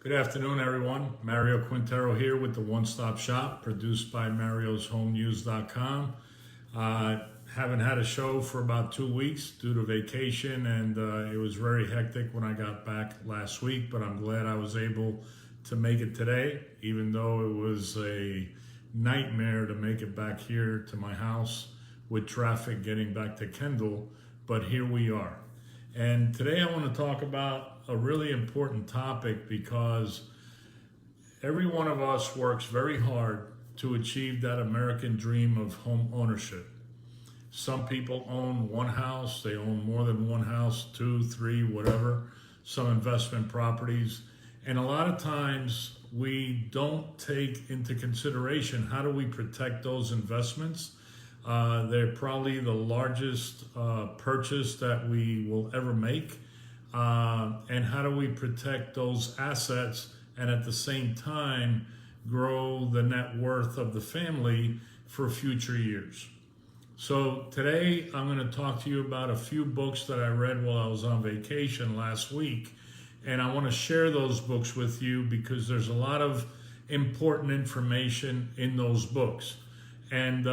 Good afternoon, everyone. Mario Quintero here with the One Stop Shop, produced by marioshomenews.com. Haven't had a show for about 2 weeks due to vacation, and it was very hectic when I got back last week, but I'm glad I was able to make it today, even though it was a nightmare to make it back here to my house with traffic getting back to Kendall, but here we are. And today I want to talk about a really important topic because every one of us works very hard to achieve that American dream of home ownership. Some people own one house, they own more than one house, two, three, whatever, some investment properties. And a lot of times we don't take into consideration how do we protect those investments. They're probably the largest purchase that we will ever make. And how do we protect those assets and at the same time grow the net worth of the family for future years? So today I'm going to talk to you about a few books that I read while I was on vacation last week. And I want to share those books with you because there's a lot of important information in those books. And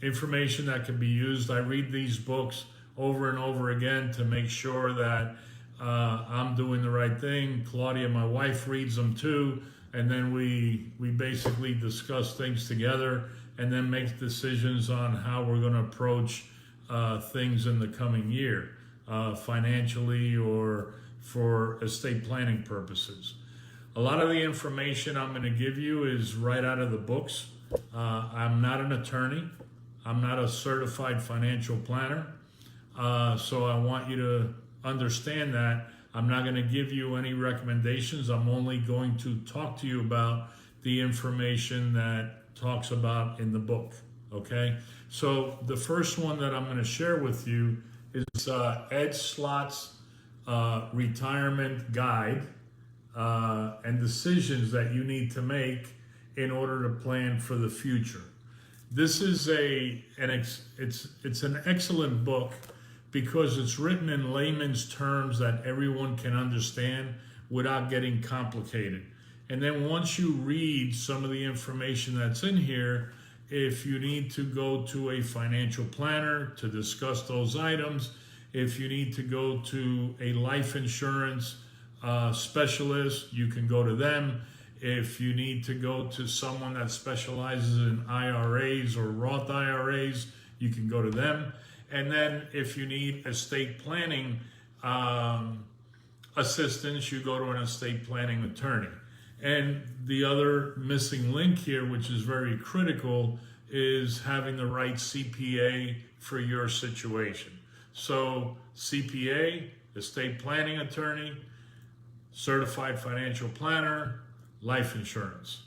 information that can be used. I read these books over and over again to make sure that I'm doing the right thing. Claudia, my wife, reads them too, and then we basically discuss things together and then make decisions on how we're going to approach things in the coming year, financially or for estate planning purposes. A lot of the information I'm going to give you is right out of the books. I'm not an attorney. I'm not a certified financial planner. So I want you to understand that I'm not going to give you any recommendations. I'm only going to talk to you about the information that talks about in the book. Okay? So the first one that I'm going to share with you is Ed Slott's Retirement Guide and Decisions that you need to make in order to plan for the future. This is it's an excellent book because it's written in layman's terms that everyone can understand without getting complicated. And then once you read some of the information that's in here, if you need to go to a financial planner to discuss those items, if you need to go to a life insurance specialist, you can go to them. If you need to go to someone that specializes in IRAs or Roth IRAs, you can go to them. And then if you need estate planning assistance, you go to an estate planning attorney. And the other missing link here, which is very critical, is having the right CPA for your situation. So CPA, estate planning attorney, certified financial planner, life insurance,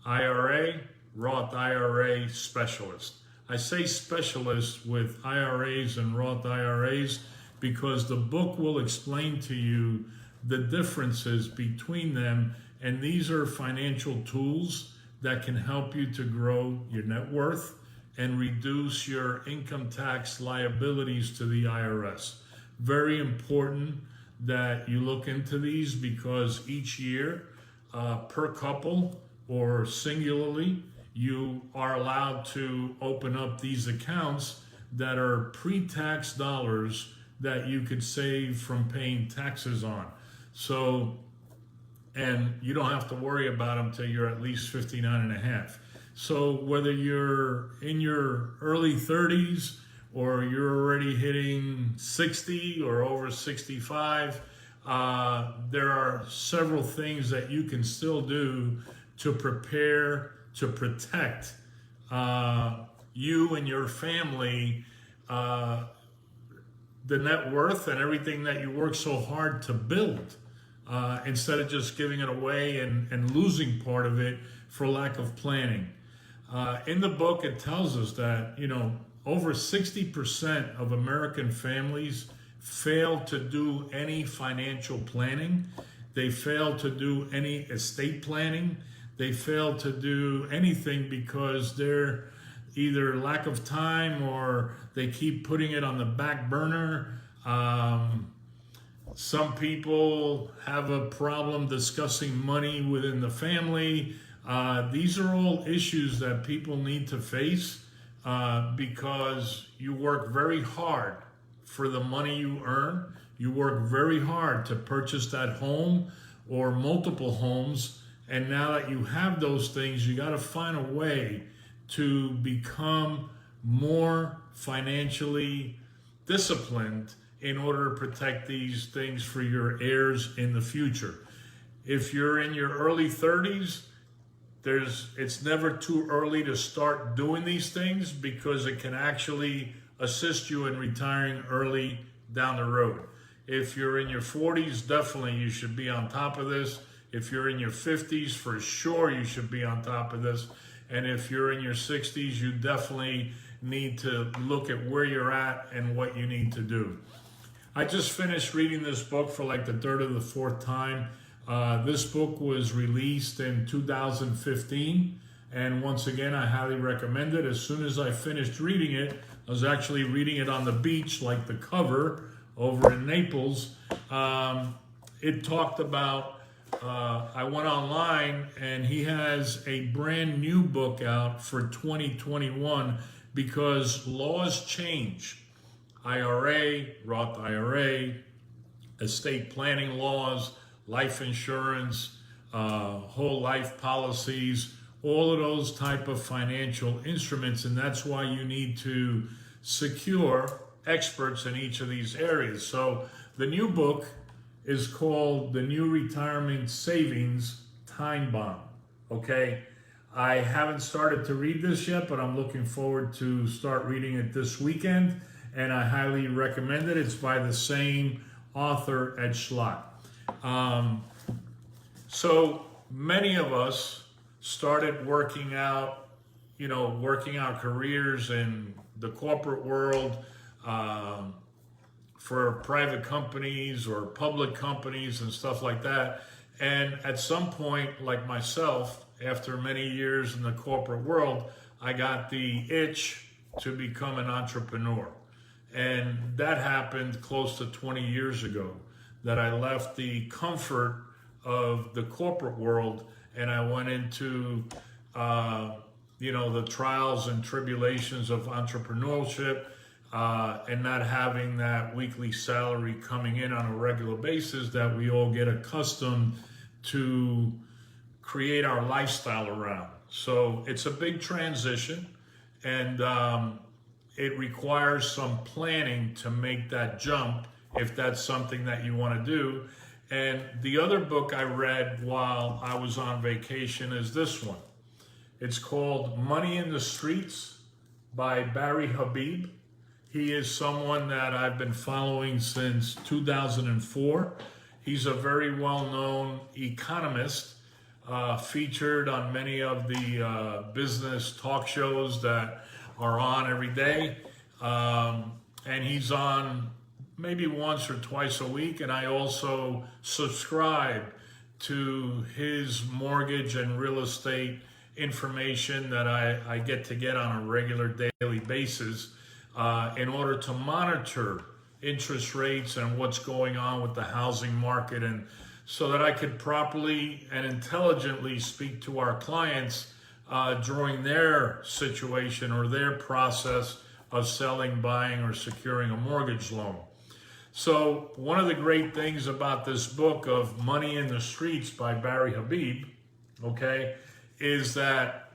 IRA, Roth IRA specialist. I say specialist with IRAs and Roth IRAs because the book will explain to you the differences between them, and these are financial tools that can help you to grow your net worth and reduce your income tax liabilities to the IRS. Very important that you look into these because each year per couple or singularly, you are allowed to open up these accounts that are pre-tax dollars that you could save from paying taxes on. So, and you don't have to worry about them till you're at least 59 and a half. So whether you're in your early 30s or you're already hitting 60 or over 65, there are several things that you can still do to prepare to protect you and your family, the net worth and everything that you work so hard to build, instead of just giving it away and losing part of it for lack of planning. In the book, it tells us that, over 60% of American families fail to do any financial planning. They fail to do any estate planning. They fail to do anything because they're either lack of time or they keep putting it on the back burner. Some people have a problem discussing money within the family. These are all issues that people need to face because you work very hard for the money you earn. You work very hard to purchase that home or multiple homes. And now that you have those things, you got to find a way to become more financially disciplined in order to protect these things for your heirs in the future. If you're in your early 30s, it's never too early to start doing these things because it can actually assist you in retiring early down the road. If you're in your 40s, definitely you should be on top of this. If you're in your 50s, for sure you should be on top of this. And if you're in your 60s, you definitely need to look at where you're at and what you need to do. I just finished reading this book for like the third or the fourth time. This book was released in 2015, and once again, I highly recommend it. As soon as I finished reading it, I was actually reading it on the beach, like the cover over in Naples. It talked about, I went online, and he has a brand new book out for 2021 because laws change. IRA, Roth IRA, estate planning laws, life insurance, whole life policies, all of those type of financial instruments. And that's why you need to secure experts in each of these areas. So the new book is called The New Retirement Savings Time Bomb. Okay. I haven't started to read this yet, but I'm looking forward to start reading it this weekend. And I highly recommend it. It's by the same author, Ed Schlott. So many of us started working out careers in the corporate world for private companies or public companies and stuff like that. And at some point, like myself, after many years in the corporate world, I got the itch to become an entrepreneur. And that happened close to 20 years ago, that I left the comfort of the corporate world and I went into, the trials and tribulations of entrepreneurship and not having that weekly salary coming in on a regular basis that we all get accustomed to create our lifestyle around. So it's a big transition, and it requires some planning to make that jump if that's something that you want to do. And the other book I read while I was on vacation is this one. It's called Money in the Streets by Barry Habib. He is someone that I've been following since 2004. He's a very well-known economist, featured on many of the business talk shows that are on every day. And he's on maybe once or twice a week. And I also subscribe to his mortgage and real estate information that I get on a regular daily basis in order to monitor interest rates and what's going on with the housing market, and so that I could properly and intelligently speak to our clients during their situation or their process of selling, buying, or securing a mortgage loan. So one of the great things about this book of Money in the Streets by Barry Habib, is that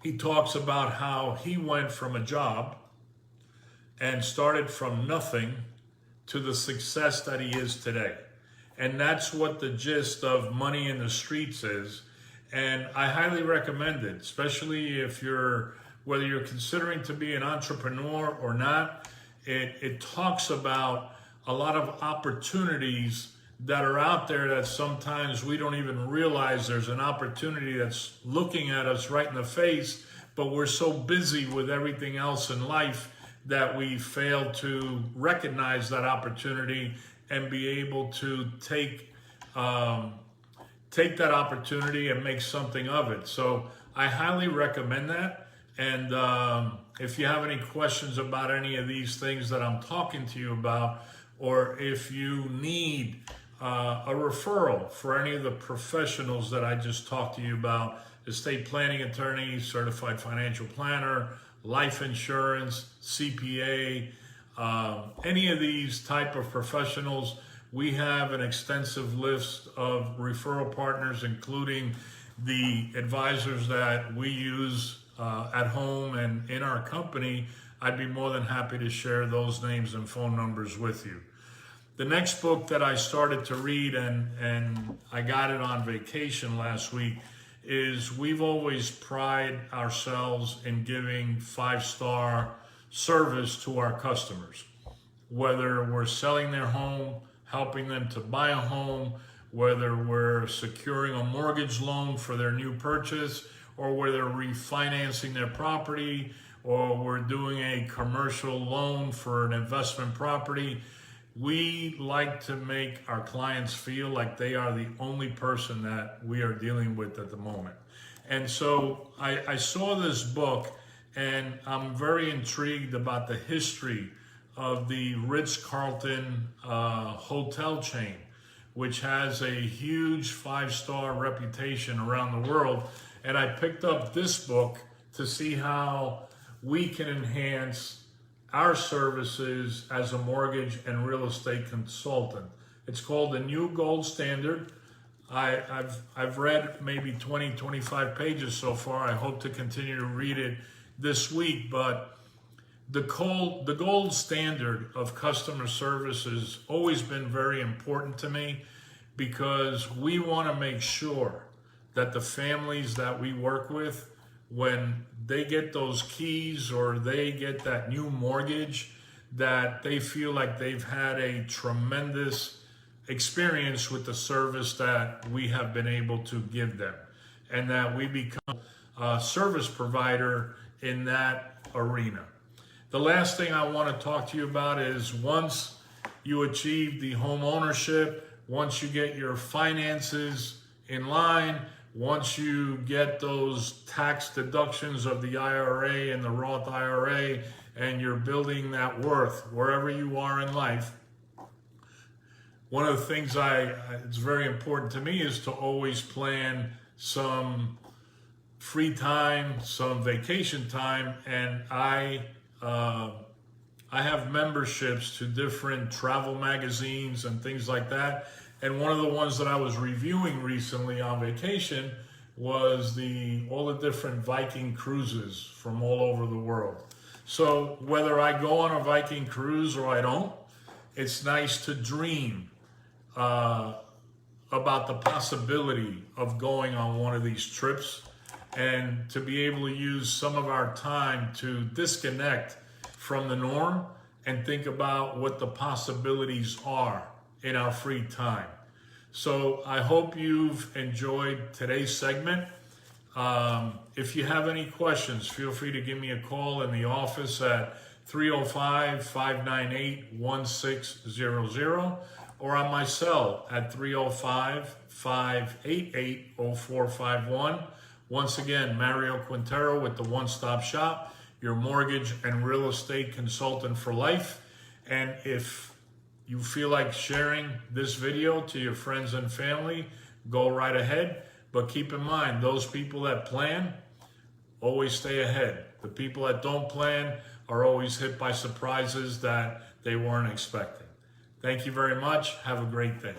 he talks about how he went from a job and started from nothing to the success that he is today. And that's what the gist of Money in the Streets is. And I highly recommend it, especially if whether you're considering to be an entrepreneur or not. It talks about a lot of opportunities that are out there that sometimes we don't even realize there's an opportunity that's looking at us right in the face, but we're so busy with everything else in life that we fail to recognize that opportunity and be able to take that opportunity and make something of it. So I highly recommend that. And if you have any questions about any of these things that I'm talking to you about, or if you need a referral for any of the professionals that I just talked to you about, estate planning attorney, certified financial planner, life insurance, CPA, any of these type of professionals, we have an extensive list of referral partners, including the advisors that we use at home and in our company. I'd be more than happy to share those names and phone numbers with you. The next book that I started to read, and I got it on vacation last week, is we've always prided ourselves in giving 5-star service to our customers. Whether we're selling their home, helping them to buy a home, whether we're securing a mortgage loan for their new purchase, or whether refinancing their property, or we're doing a commercial loan for an investment property, we like to make our clients feel like they are the only person that we are dealing with at the moment. And so I saw this book, and I'm very intrigued about the history of the Ritz-Carlton hotel chain, which has a huge 5-star reputation around the world. And I picked up this book to see how we can enhance our services as a mortgage and real estate consultant. It's called The New Gold Standard. I've read maybe 20-25 pages so far. I hope to continue to read it this week, but the gold standard of customer service has always been very important to me, because we want to make sure that the families that we work with, when they get those keys or they get that new mortgage, that they feel like they've had a tremendous experience with the service that we have been able to give them, and that we become a service provider in that arena. The last thing I want to talk to you about is, once you achieve the home ownership, once you get your finances in line, once you get those tax deductions of the IRA and the Roth IRA, and you're building that worth wherever you are in life, one of the things it's very important to me is to always plan some free time, some vacation time, and I have memberships to different travel magazines and things like that. And one of the ones that I was reviewing recently on vacation was all the different Viking cruises from all over the world. So whether I go on a Viking cruise or I don't, it's nice to dream about the possibility of going on one of these trips, and to be able to use some of our time to disconnect from the norm and think about what the possibilities are in our free time. So I hope you've enjoyed today's segment. If you have any questions, feel free to give me a call in the office at 305-598-1600, or on my cell at 305-588-0451. Once again, Mario Quintero with the One Stop Shop, your mortgage and real estate consultant for life. And if you feel like sharing this video to your friends and family, go right ahead. But keep in mind, those people that plan always stay ahead. The people that don't plan are always hit by surprises that they weren't expecting. Thank you very much. Have a great day.